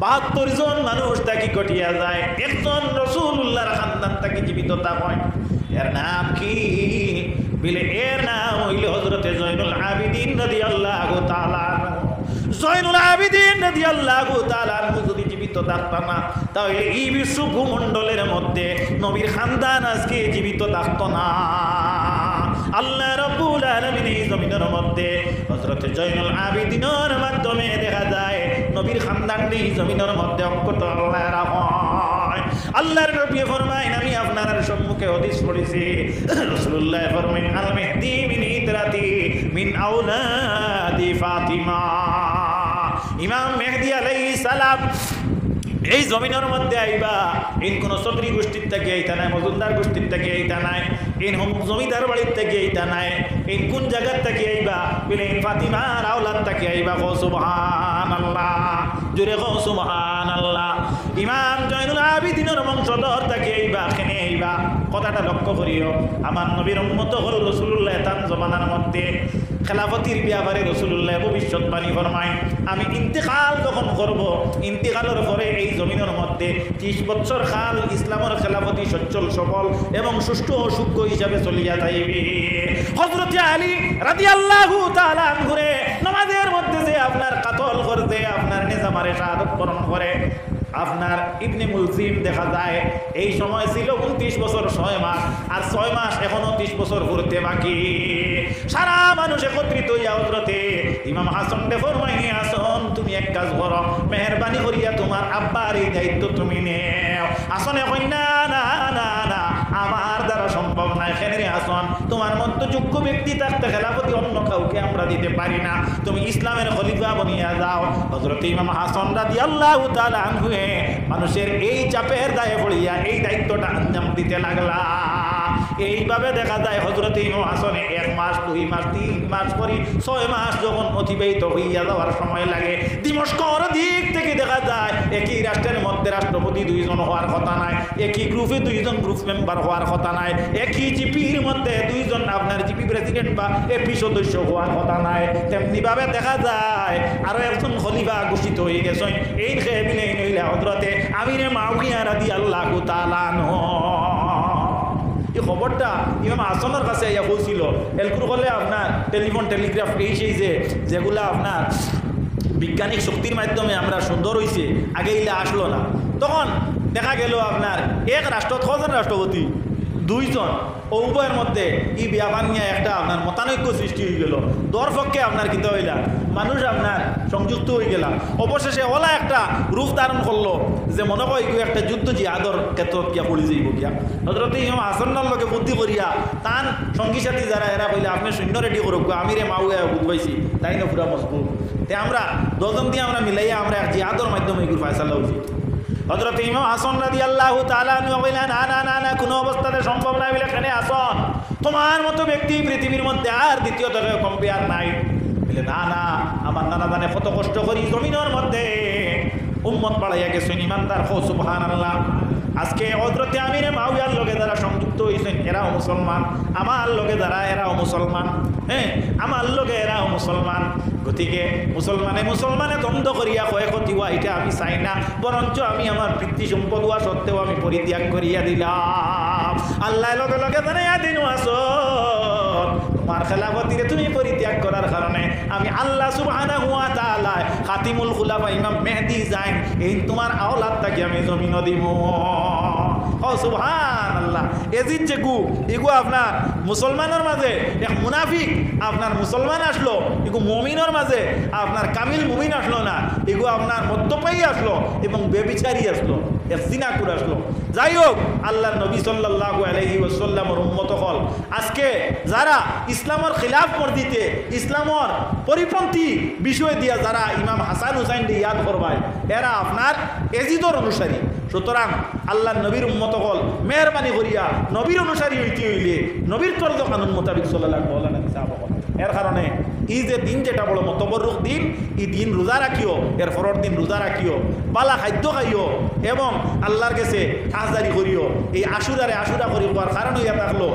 ৭২ জন মানুষ তাকে কটিয়া যায়, একজন রাসূলুল্লাহর খানদান তাকে জীবিত হয়। এর নাম কি বলে? এর নাম হইল হযরতে জয়নুল আবিদিন রাদিয়াল্লাহু তাআলা। জয়নুল আবিদিন রাদিয়াল্লাহু তাআলা যদি জীবিত থাকত না তাহলে এই বিশ্ব ভূমণ্ডলের মধ্যে নবীর খানদান আজকে জীবিত থাকত না। আল্লাহ রাব্বুল আলামিন এই জমিনের মধ্যে হযরত জয়নুল আবিদিনের মাধ্যমে দেখা যায় নবীর খানদানটি জমিনের মধ্যে অঙ্কিত আল্লাহ রাখয়। আল্লাহর নবী ফরমায়েন, আমি আপনার সম্মুখে হাদিস পড়েছি, রাসূলুল্লাহ ফরমায়েন, আল মেহদি মিন ইতরাতি মিন আওলাদি ফাতিমা। ইমাম মেহদি আলাইহিস সালাম এই জমিনের মধ্যে আইবা, ইন কোন চৌধুরী গোষ্ঠীর থেকে এইটা নাই, মজুমদার গোষ্ঠীর থেকে এইটা নাই, ইন জমিদার বাড়ির থেকে এইটা নাই, ইন কোন জায়গার থেকে আইবা বলে ইন ফাতিমার আওলাদ থেকে আইবা। গো সুবহানাল্লাহ, জোরে গো সুবহানাল্লাহ। ইমাম জয়নুল আবিদিনের বংশধর থেকে আইবা, কেনে আইবা কথাটা লক্ষ্য করিও। আমার নবীর উম্মত হল রাসূলুল্লাহ তান জমানার মধ্যে খেলাফতির ব্যাপারে রাসূলুল্লাহ ভবিষ্যৎবাণী ফরমায়, আমি ইন্তেকাল যখন করব, ইন্তেকালের পরে এই জমিনের মধ্যে 30 বছর কাল ইসলামের খেলাফতি সচ্ছল সফল এবং সুষ্ঠু ও সূক্ষ্ম হিসাবে চলিয়া যাইবে। হযরত আলী রাদিয়াল্লাহু তাআলা আনহুরে নামাজের মধ্যে যে আপনার কাতল করতে আপনার নিজামারে শাহাদত বরণ করে আপনার ইবনে মুলজিম দেখা যায় এই সময় ছিল 29 বছর 6 মাস, আর 6 মাস এখনো 30 বছর ঘুরতে বাকি। সারা মানুষ একত্রিত হইয়া হযরতে ইমাম হাসান দে ফরমাইনি, হাসান তুমি এক কাজ করো, মেহেরবানি করিয়া তোমার আব্বার এই দায়িত্ব তুমি নেও। হাসানে কই, না না না না, আমার দ্বারা সম্ভব না। এখানে হাসান তোমার মতো যোগ্য ব্যক্তি থাকতে খেলাফতি অন্য কাউকে আমরা দিতে পারি না, তুমি ইসলামের খলিফা বনিয়া যাও। হযরত ইমাম হাসান রাদিয়াল্লাহু তাআলা আনহু মানুষের এই চাপের দায়ে পড়িয়া এই দায়িত্বটা আঞ্জাম দিতে লাগলা। এইভাবে দেখা যায় হযরত ইমাম হাসানে 1 মাস 2 মাস 3 মাস করি 6 মাস যখন অতিবাহিত হইয়া যাওয়ার সময় লাগে, দিমস্কর দিক থেকে দেখা যায় একই রাষ্ট্রের মধ্যে রাষ্ট্রপতি 2 জন হওয়ার কথা নাই, একই গ্রুপে 2 জন গ্রুপ মেম্বার হওয়ার কথা নাই, একই জিপির মধ্যে 2 জন আপনার জিপি প্রেসিডেন্ট বা এপি সদস্য হওয়ার কথা নাই। তেমনি ভাবে দেখা যায় আরো একজন খলিফা ঘোষিত হয়ে গেছে, এই খেবিলে নইলে হযরতে আমিরে মুআবিয়া রাদিয়াল্লাহু তাআলা আনহু। এই খবরটা ইমাম হাসানের কাছে ইয়া বলছিল, এলকুর হলে আপনার টেলিফোন টেলিগ্রাফ এই সেই যেগুলা আপনার বিজ্ঞানিক শক্তির মাধ্যমে আমরা সুন্দর হয়েছে, আগে ইলে আসলো না। তখন দেখা গেল আপনার এক রাষ্ট্র 6 জন রাষ্ট্রপতি 2 জন ও উভয়ের মধ্যে এই ব্যাপার নিয়ে একটা আপনার মতানৈক্য সৃষ্টি হয়ে গেল। দরপক্ষে আপনার কিতা হইলা মানুষ আপনার সংযুক্ত হয়ে গেল। অবশেষে ওলা একটা রূপ ধারণ করলো যে মনে হয় একটা যুদ্ধ জিহাদর ক্ষেত্রত গিয়া পড়ে যাইব গিয়া। হযরত ইমাম হাসানের লগে বুদ্ধি করিয়া তান সঙ্গী সাথী যারা এরা কইলে আপনি সৈন্য রেডি করুক, আমিরে মাউয়া বুঝবাইছি তাই না পুরা মজবুত। তে আমরা 10 জন দিয়ে আমরা মিলাইয়া আমরা এক জিহাদর মাধ্যমে এগুলো ফায়সালা উচিত। হযরত ইমাম হাসান রাদিয়াল্লাহু তাআলা আনহু কইলেন, না না না না, কোনো অবস্থাতে সম্ভব না। বলে এখানে হাসান তোমার মতো ব্যক্তি পৃথিবীর মধ্যে আর দ্বিতীয় দলে কম্পেয়ার নাই। বলে না না, আমার নানা দানে কত কষ্ট করি জমিনের মধ্যে উম্মত বাড়াইয়া গেছেন ইমানদার হো সুবহানাল্লাহ। আজকে হযরতে আমিরে মাওয়ার লগে যারা সংযুক্ত হয়েছেন এরাও মুসলমান, আমার লগে যারা এরাও মুসলমান, হ্যাঁ আমার লগে এরাও মুসলমান। গতিকে মুসলমানে দ্বন্দ্ব করিয়া ক্ষয়ক্ষতি হওয়া এটা আমি চাই না, বরঞ্চ আমি আমার পিতৃ সম্পদ হওয়া সত্ত্বেও আমি পরিত্যাগ করিয়া দিলাম। আল্লাহ লগে লগে জানাইয়া দিন আসো তোমার খেলাফতিরে তুমি পরিত্যাগ করার কারণে আমি আল্লাহ সুবহানাহু ওয়া তাআলা খাতিমুল খুলাফা ইমাম মেহেদী যাইন এই তোমার আওলাদ তাকে আমি জমিন দিব। ও সুবহানাল্লাহ। এজিদ যে এগু আপনার মুসলমানের মাঝে এক মুনাফিক আপনার মুসলমান আসলো, এগু মুমিনের মাঝে আপনার কামিল মুমিন আসলো না, এগু আপনার মদ্যপায়ী আসলো এবং বেবিচারী আসলো, এক জিনাকুর আসলো। যাই হোক, আল্লাহর নবী সাল্লাল্লাহু আলাইহি ওয়াসাল্লামের উম্মত হল আজকে যারা ইসলামের খিলাফ মর্জিতে ইসলামের পরিপন্থী বিষয় দিয়া যারা ইমাম হাসান হুসাইন ইয়াদ করবায় এরা আপনার এজিদর অনুসারী। সুতরাং আল্লাহর নবীর উম্মত হল মেহরবানি করিয়া নবীর অনুসারী হইতে হইলে নবীর তর্জ কানুন মোতাবিক সাল্লাল্লাহু আলাইহি ওয়াসাল্লাম। এর কারণে এই যে দিন যেটা বড় মতবরুক দিন, এই দিন রোজা রাখিও, এর পরের দিন রোজা রাখিও, বালা খাদ্য খাইও এবং আল্লাহর কাছে কাজদারি করিও। এই আশুরা করি হওয়ার কারণ হইয়া থাকলো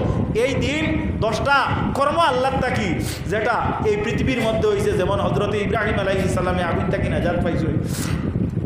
এই দিন 10টা কর্ম আল্লাহর থাকি যেটা এই পৃথিবীর মধ্যে হয়েছে। যেমন হযরতে ইব্রাহিম আলাইহিস সালামে আগুন থাকি নাজাত পাইছে,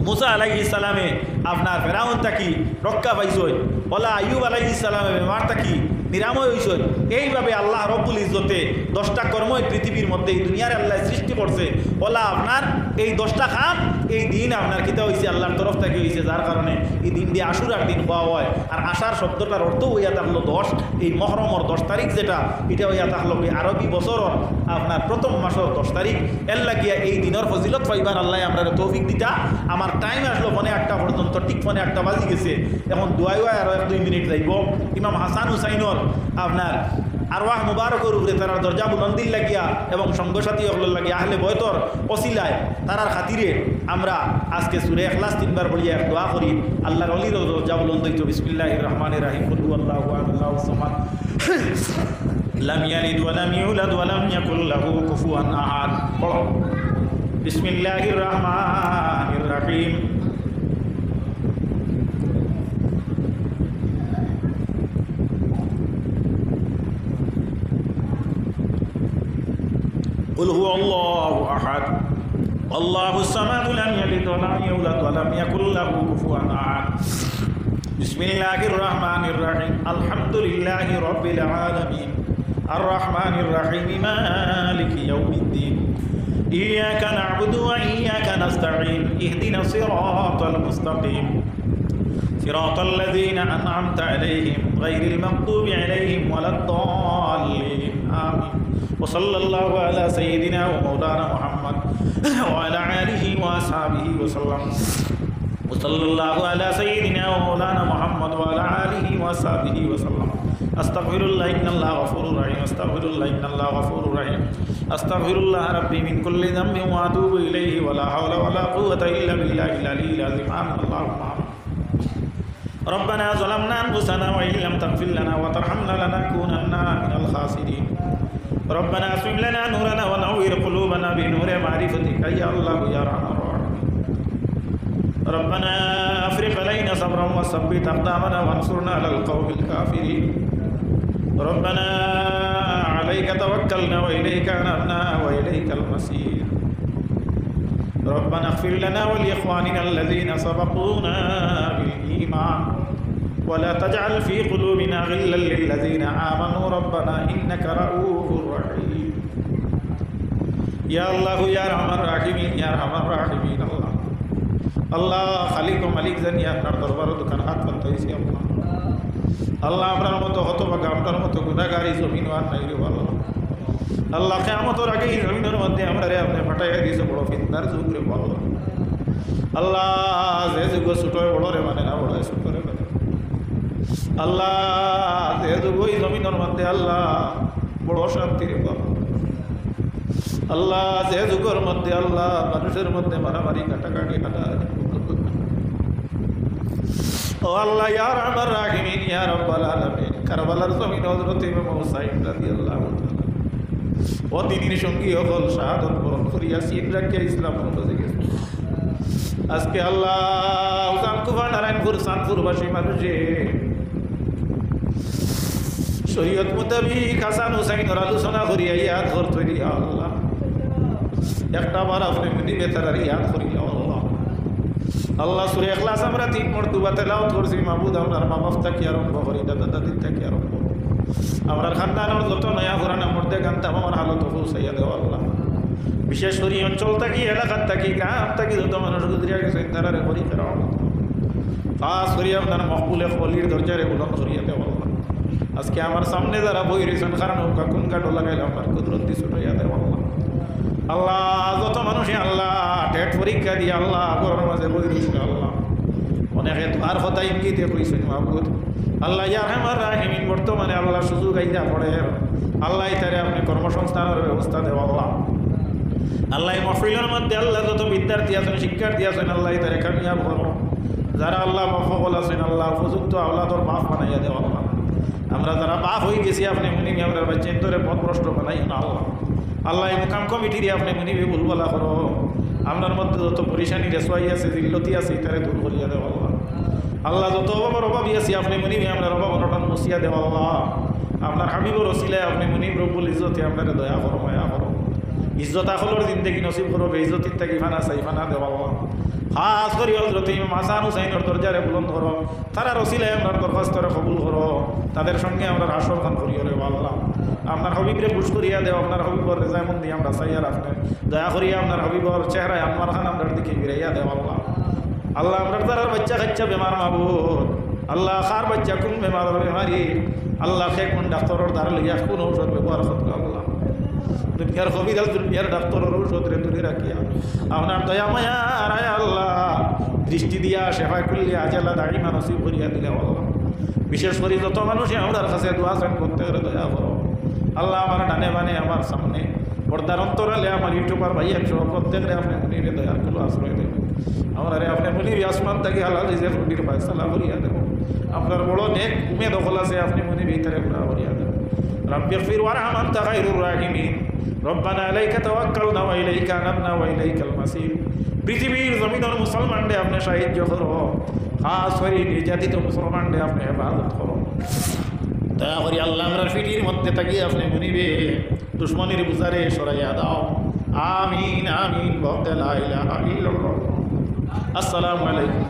মুসা আলাইহিস সালামে আপনার ফেরাউন থাকি রক্ষা পাইছে, ওলা আইয়ুব আলাইহিস সালামে বেমার থাকি নিরাময় হয়েছে। এইভাবে আল্লাহ রব্বুল ইজ্জতে 10টা কর্ম এই পৃথিবীর মধ্যে এই দুনিয়ার আল্লাহ সৃষ্টি করছে। ওলা আপনার এই 10টা কাম এই দিন আপনার কিতা হয়েছে আল্লাহর তরফ থেকে হয়েছে, যার কারণে এই দিন দিয়ে আশুরার দিন হওয়া হয়। আর আশার শব্দটার অর্থ হইয়া থাকলো 10, এই মহরমর 10 তারিখ যেটা এটা হইয়া থাকলো এই আরবি বছরের আপনার প্রথম মাসের 10 তারিখ। এর লাগিয়া এই দিনের ফজিলত পাইবার আল্লাহ আমরা তৌফিক দিতা। আমার টাইম আসলো 8টা পর্যন্ত, ঠিক 8টা বাজি গেছে। এখন দোয়াই আরো 1-2 মিনিট যাইব। ইমাম হাসান হুসাইনর আপনার আরওয়াহ মুবারকের উপরে তারা দরজা বুলন্দির লাগিয়া এবং সঙ্গসাথী হল লাগিয়া আহলে বয়তর ওসিলায় তারার খাতিরে আমরা আজকে সূরা ইখলাস 3বার পড়িয়া দোয়া করি। আল্লাহর ওলির দরজা বুলন্দ হইতো। বিসমিল্লাহির রহমানির রহিম। কুল হুয়াল্লাহু আহাদ আল্লাহুস সামাদ লাম ইয়ালিদ ওয়া লাম ইউলাদ ওয়া লাম ইয়াকুল লাহু কুফুয়ান আহাদ। পড়ো বিসমিল্লাহির রহমানির রহিম। قل هو الله أحد الله الصمد لم يلد ولم يولد ولم يكن له كفوا أحد بسم الله الرحمن الرحيم الحمد لله رب العالمين الرحمن الرحيم مالك يوم الدين إياك نعبد وإياك نستعين اهدنا الصراط المستقيم صراط الذين أنعمت عليهم غير المغضوب عليهم ولا الضالين آمين وصلى الله على سيدنا ومولانا محمد وعلى آله وأصحابه وسلم وصلى الله على سيدنا ومولانا محمد وعلى آله وأصحابه وسلم أستغفر الله إن الله غفور رحيم أستغفر الله إن الله غفور رحيم أستغفر الله ربي من كل ذنب وأتوب إليه ولا حول ولا قوة إلا بالله العلي العظيم آمين اللهم آمين ربنا ظلمنا أنفسنا وإن لم تغفر لنا وترحمنا لنكونن من الخاسرين ربنا اسلم لنا نورنا ونور قلوبنا بنور معرفتك يا الله يا ارحم الراحمين ربنا افرغ علينا صبرا وثبت اقدامنا وانصرنا على القوم الكافرين ربنا عليك توكلنا واليك انبنا واليك المصير ربنا اغفر لنا ولاخواننا الذين سبقونا بالايمان ولا تجعل في قلوبنا غلا للذين آمنوا ربنا إنك رؤوف رحيم يا الله يا أرحم الراحمين يا أرحم الراحمين الله الله خالق মালিক জানি আপনার দরবারে দোকান হাত করতে হইছে আল্লাহ আল্লাহ আপনার মতো হতভাগা আপনার মতো গুনাহগারী জমিন আর নাই রে আল্লাহ আল্লাহ কিয়ামতের আগে এই জমিনের মধ্যে আমরা রে আপনি ফাটাইয়া দিয়েছে বড় ফিতনার যুগ রে আল্লাহ আল্লাহ যে যুগ ছোট বড় রে মানে না বড় ছোট রে আল্লাহ যে যুগ এই জমিনের মধ্যে আল্লাহ বড় শান্তি রে আল্লাহ যে যুগের মধ্যে আল্লাহ মানুষের মধ্যে মারামারি কাটাকাটি হাঁটাহাঁটি ও আল্লাহ ইয়া আরহামার রাহিমিন ইয়া রাব্বাল আলামিন কারবালার জমিন হযরত ইমাম হুসাইন রাদিয়াল্লাহু তাআলা অতিথির সঙ্গী হল শাহাদত বরণ করিয়া সিন রাখিয়া ইসলাম মরকজে গেছে। আজকে আল্লাহ উজানকুফা নারায়ণপুর চাঁদপুরবাসী মানুষে শরীয়ত মোতাবিক হাসান হুসাইনের আলোচনা করিয়া ইয়াদ করতে দিয়া আল্লাহ একটা বার আপনি দিবে তার ইয়াদ করিয়া আল্লাহ আল্লাহ সূরা ইখলাস আমরা 3 মর্তবা তেলাওয়াত করছি। মাহবুব আমরার মা বাপ থেকে আরম্ভ করি দাদা দাদি থেকে আরম্ভ আমরার খানদানের যত নয়া ঘরানা মধ্যে গান্তাম আমার হালত পৌঁছাইয়া দেওয়া আল্লাহ। বিশেষ করে অঞ্চল থাকি এলাকার থাকি গ্রাম থাকি যত মানুষ গুজরিয়া গেছেন তারারে করি ফেরা খাস করিয়া আপনার মকবুলে ফলির দরজারে বুলন্দ করিয়া দেওয়া আল্লাহ। আজকে আমার সামনে যারা বই রয়েছেন কারণ কোন কাটো লাগাইলে আমার কুদরত দিয়ে ছুটাইয়া দেওয়া আল্লাহ। আল্লাহ যত মানুষে আল্লাহ টেট পরীক্ষা দিয়ে আল্লাহ ঘরের মাঝে বই রয়েছে আল্লাহ অনেকে তোমার কথা ইঙ্গিতে কইছেন মাহবুব আল্লাহ ইয়া রহমান রাহিমিন বর্তমানে আল্লাহ সুযোগ আইয়া পড়ে আল্লাহ তারে আপনি কর্মসংস্থানের ব্যবস্থা দেওয়া আল্লাহ। আল্লাহ মহফিলের মধ্যে আল্লাহ যত বিদ্যার্থী আছেন শিক্ষার্থী আছেন আল্লাহ তারে কামিয়াব করো। যারা আল্লাহ মফল আছেন আল্লাহ উপযুক্ত আল্লাহর বাপ বানাইয়া দেওয়া আল্লাহ। আমরা যারা বাপ হয়ে গেছি আপনি মুনিবি আমরা বাচ্চেন্তরে পথভ্রষ্ট বানাই না আল্লাহ। আল্লাহ এই মোকাম কমিটির আপনি মুনিবি ভুলবলা করো। আপনার মধ্যে যত পরিশানি রেসোয়াই আছে জিল্লতি আছে তারে দূর করিয়া দেওয়া আল্লাহ। আল্লাহ যত অভাবের অভাবই আছি আপনি মুনিবি আপনার অভাব অনটন মুছিয়া দেওয়া আল্লাহ। আপনার হাবিবর ওসিলায় আপনি মুনিব রব্বুল ইজ্জতে আপনার দয়া করো মায়া করো। ইজ্জত আখলর জিন্দেগি নসিব করো বেইজ্জতির থাকি ফানা সাইফানা দেওয়া আল্লাহ। খাস করি হজরত ইমাম হাসান হুসাইনের দরজারে বুলন্দ করো। তারা রসিলায় আপনার দরখাস্তরে কবুল করো। তাদের সঙ্গে আমরা আসর খান করিও রে আল্লাহ। আপনার হবিবরে খুশ করিয়া দেও। আপনার হবিবর রেজামন্দি আমরা চাইয়া রাখবেন দয়া করিয়া আপনার হবিবর চেহারায় আমার খান আপনার দিকে ফিরাইয়া দেও আল্লাহ। আল্লাহ আপনার তার বাচ্চা কাচ্চা বেমার মাহবুব আল্লাহ খার বাচ্চা কোন বেমার বেমারি আল্লাহ সে কোন ডাক্তারের দ্বারা লইয়া কোন ঔষধ ব্যবহার করতে আল্লাহ দুনিয়ার হবিদাল দুনিয়ার ডাক্তারের ঔষধ রে দূরে রাখিয়া আপনার দয়া মায়া রায় আল্লাহ দৃষ্টি দিয়া সেবা করলে আজ আল্লাহ দাড়ি মানসিক করিয়া দিলে আল্লাহ। বিশেষ করে যত মানুষই আমার কাছে দোয়া চান করতে গেলে দয়া করো আল্লাহ। আমার ডানে বানে আমার সামনে পর্দার অন্তরালে আমার ইউটিউবার ভাইয়ের সহ প্রত্যেকরে আপনি মনিরে দয়ার গুলো আশ্রয় দেবেন। আমার আপনি মনির আসমান থেকে হালাল রিজেক রুটির ফায়সালা করিয়া দেবেন। আপনার বড় নেক উমেদ দখল আছে আপনি মনির ভিতরে পুরা করিয়া দেবেন। রব্বি গফির ওয়ারহাম আনতা খায়রুর রাহিমিন রব্বানা আলাইকা তাওয়াক্কালনা ওয়া ইলাইকা আনাবনা ওয়া ইলাইকাল মাসির। পৃথিবীর জমিনের মুসলমানদের আপনি সাহায্য করো। খাস করে নির্যাতিত মুসলমানদের আপনি হেফাজত করো দয়া করি আল্লাহ। আমরা ফিটির মধ্যে থাকি আপনি মনিবে দুশ্মনের বুঝারে সরাইয়া দাও। আমিন আমিন। আসসালামু আলাইকুম।